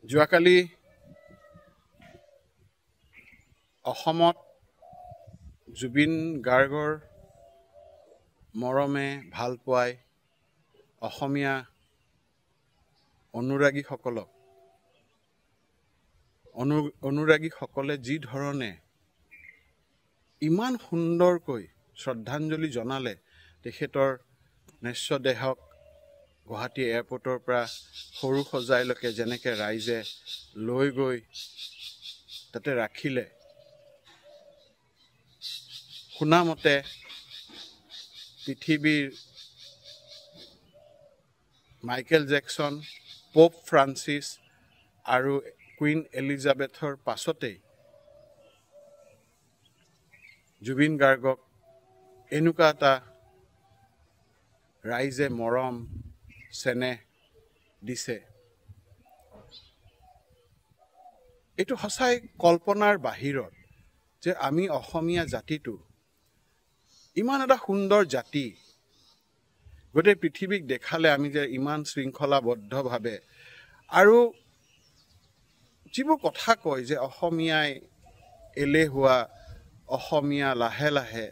যোৱাকালি অসমত জুবিন গাৰ্গৰ মৰমে ভাল পোৱাই অসমীয়া অনুৰাগীসকলে যি ধৰণে ইমান সুন্দৰকৈ শ্ৰদ্ধাঞ্জলি জনালে তেখেতৰ নশ্য দেহক গুৱাহাটী এয়াৰপৰ্টৰ পৰা সৰু সজাইলৈকে যেনেকৈ ৰাইজে লৈ গৈ তাতে ৰাখিলে, শুনামতে পৃথিৱীৰ মাইকেল জেকচন, পোপ ফ্ৰান্সিছ আৰু কুইন এলিজাবেথৰ পাছতেই জুবিন গাৰ্গক এনেকুৱা এটা ৰাইজে মৰম চেনেহ দিছে। এইটো সঁচাই কল্পনাৰ বাহিৰত যে আমি অসমীয়া জাতিটো ইমান এটা সুন্দৰ জাতি, গোটেই পৃথিৱীক দেখালে আমি যে ইমান শৃংখলাবদ্ধভাৱে আৰু যিবোৰ কথা কয় যে অসমীয়াই এলেহুৱা, অসমীয়া লাহে লাহে,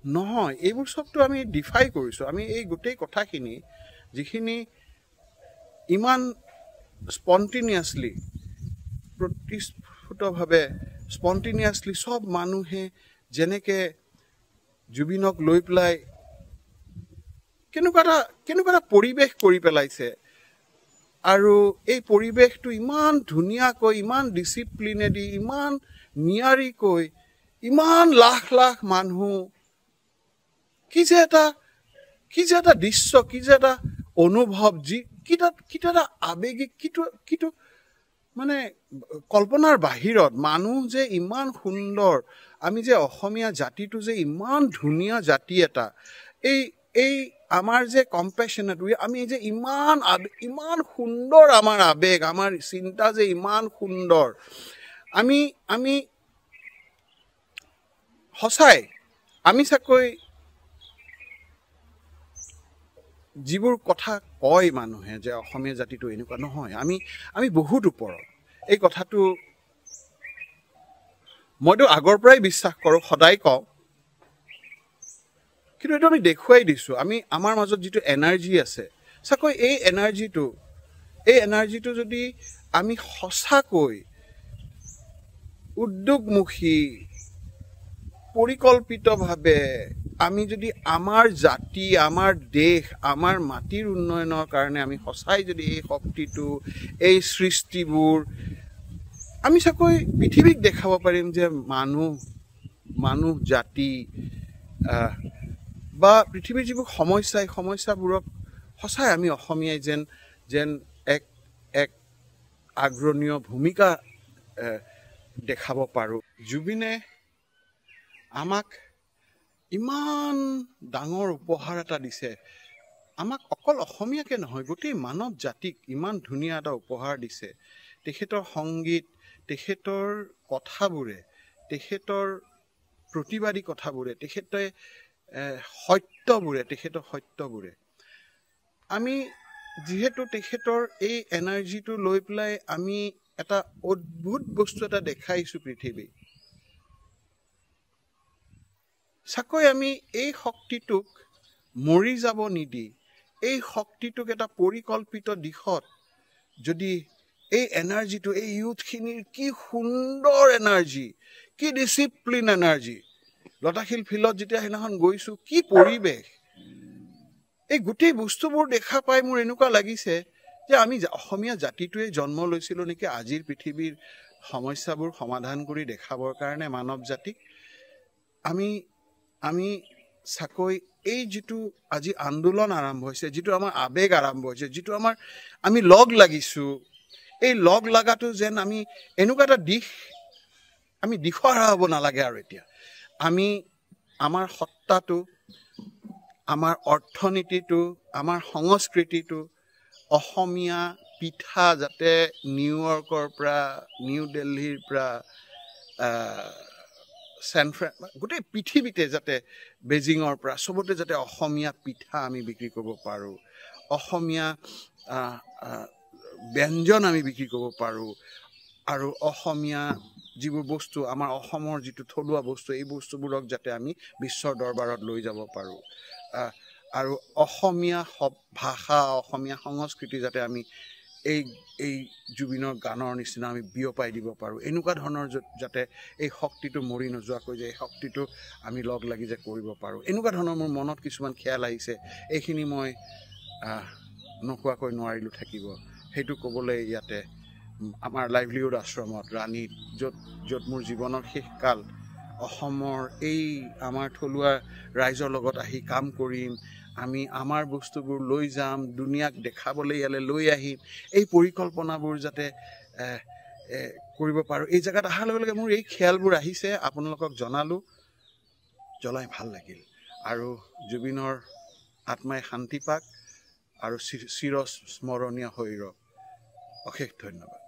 নহয়, এইবোৰ চবটো আমি ডিফাই কৰিছোঁ। আমি এই গোটেই কথাখিনি যিখিনি ইমান স্পণ্টেনিয়াছলি চব মানুহে যেনেকৈ জুবিনক লৈ পেলাই কেনেকুৱা এটা পৰিৱেশ কৰি পেলাইছে, আৰু এই পৰিৱেশটো ইমান ধুনীয়াকৈ, ইমান ডিচিপ্লিনেদি, ইমান নিয়াৰিকৈ, ইমান লাখ লাখ মানুহ, কি যে এটা দৃশ্য, কি যে এটা অনুভৱ, কিটো এটা আৱেগিক, কিটো মানে কল্পনাৰ বাহিৰত। মানুহ যে ইমান সুন্দৰ, আমি যে অসমীয়া জাতিটো যে ইমান ধুনীয়া জাতি এটা, এই আমাৰ যে কম্পেশ্যনেট, আমি যে ইমান সুন্দৰ আমাৰ আৱেগ, আমাৰ চিন্তা যে ইমান সুন্দৰ। আমি সঁচাই আমি চাকৈ যিবোৰ কথা কয় মানুহে যে অসমীয়া জাতিটো এনেকুৱা, নহয়, আমি বহুত ওপৰত। এই কথাটো মইতো আগৰ পৰাই বিশ্বাস কৰোঁ, সদায় কওঁ, কিন্তু এইটো আমি দেখুৱাই দিছোঁ। আমাৰ মাজত যিটো এনাৰ্জি আছে, চাকৈ এই এনাৰ্জিটো যদি আমি সঁচাকৈ উদ্যোগমুখী, পৰিকল্পিতভাৱে আমি যদি আমাৰ জাতি, আমাৰ দেশ, আমাৰ মাটিৰ উন্নয়নৰ কাৰণে আমি সঁচাই যদি এই শক্তিটো, এই সৃষ্টিবোৰ আমি চাকৈ পৃথিৱীক দেখাব পাৰিম যে মানুহ জাতি বা পৃথিৱীৰ যিবোৰ সমস্যাবোৰক সঁচাই আমি অসমীয়াই যেন এক আগ্ৰণীয় ভূমিকা দেখাব পাৰোঁ। জুবিনে আমাক ইমান ডাঙৰ উপহাৰ এটা দিছে, আমাক অকল অসমীয়াকে নহয়, গোটেই মানৱ জাতিক ইমান ধুনীয়া এটা উপহাৰ দিছে। তেখেতৰ সংগীত, তেখেতৰ কথাবোৰে, তেখেতৰ প্ৰতিবাদী কথাবোৰে, তেখেতৰ সত্যবোৰে আমি যিহেতু তেখেতৰ এই এনাৰ্জিটো লৈ পেলাই আমি এটা অদ্ভুত বস্তু এটা দেখাইছোঁ পৃথিৱীক। চাকৈ আমি এই শক্তিটোক মৰি যাব নিদি, এই শক্তিটোক এটা পৰিকল্পিত দিশত যদি এই এনাৰ্জিটো, এই ইউথখিনিৰ কি সুন্দৰ এনাৰ্জি, কি ডিচিপ্লিন এনাৰ্জি, লতাশিল ফিল্ডত যেতিয়া সেইদিনাখন গৈছোঁ, কি পৰিৱেশ, এই গোটেই বস্তুবোৰ দেখা পাই মোৰ এনেকুৱা লাগিছে যে আমি অসমীয়া জাতিটোৱে জন্ম লৈছিলোঁ নেকি আজিৰ পৃথিৱীৰ সমস্যাবোৰ সমাধান কৰি দেখাবৰ কাৰণে মানৱ জাতিক। আমি চাকৈ এই যিটো আজি আন্দোলন আৰম্ভ হৈছে, যিটো আমাৰ আৱেগ আৰম্ভ হৈছে, যিটো আমি লগ লাগিছোঁ, এই লগ লগাটো যেন আমি এনেকুৱা এটা দিশহাৰা হ'ব নালাগে। আৰু এতিয়া আমাৰ সত্তাটো, আমাৰ অৰ্থনীতিটো, আমাৰ সংস্কৃতিটো, অসমীয়া পিঠা যাতে নিউয়ৰ্কৰ পৰা, নিউ দিল্লীৰ পৰা, গোটেই পৃথিৱীতে যাতে, বেজিঙৰ পৰা চবতে যাতে অসমীয়া পিঠা আমি বিক্ৰী কৰিব পাৰোঁ, অসমীয়া ব্যঞ্জন আমি বিক্ৰী কৰিব পাৰোঁ আৰু অসমীয়া যিবোৰ বস্তু আমাৰ অসমৰ যিটো থলুৱা বস্তু এই বস্তুবোৰক যাতে আমি বিশ্বৰ দৰবাৰত লৈ যাব পাৰোঁ আৰু অসমীয়া ভাষা অসমীয়া সংস্কৃতি যাতে আমি এই জুবিনৰ গানৰ নিচিনা আমি বিয়পাই দিব পাৰোঁ এনেকুৱা ধৰণৰ যাতে এই শক্তিটো মৰি নোযোৱাকৈ যে এই শক্তিটো আমি লগ লাগি যে কৰিব পাৰোঁ এনেকুৱা ধৰণৰ মোৰ মনত কিছুমান খেয়াল আহিছে এইখিনি মই নোকোৱাকৈ নোৱাৰিলোঁ থাকিব সেইটো ক'বলৈ ইয়াতে আমাৰ লাইভলিহুড আশ্ৰমত ৰাণীত য'ত মোৰ জীৱনৰ শেষকাল অসমৰ এই আমাৰ থলুৱা ৰাইজৰ লগত আহি কাম কৰিম আমি আমাৰ বস্তুবোৰ লৈ যাম দুনিয়াক দেখাবলৈ ইয়ালৈ লৈ আহিম এই পৰিকল্পনাবোৰ যাতে কৰিব পাৰোঁ এই জেগাত অহাৰ লগে লগে মোৰ এই খেয়ালবোৰ আহিছে আপোনালোকক জনালোঁ জ্বলাই ভাল লাগিল আৰু জুবিনৰ আত্মাই শান্তি পাক আৰু চিৰ স্মৰণীয় হৈ ৰওক অশেষ ধন্যবাদ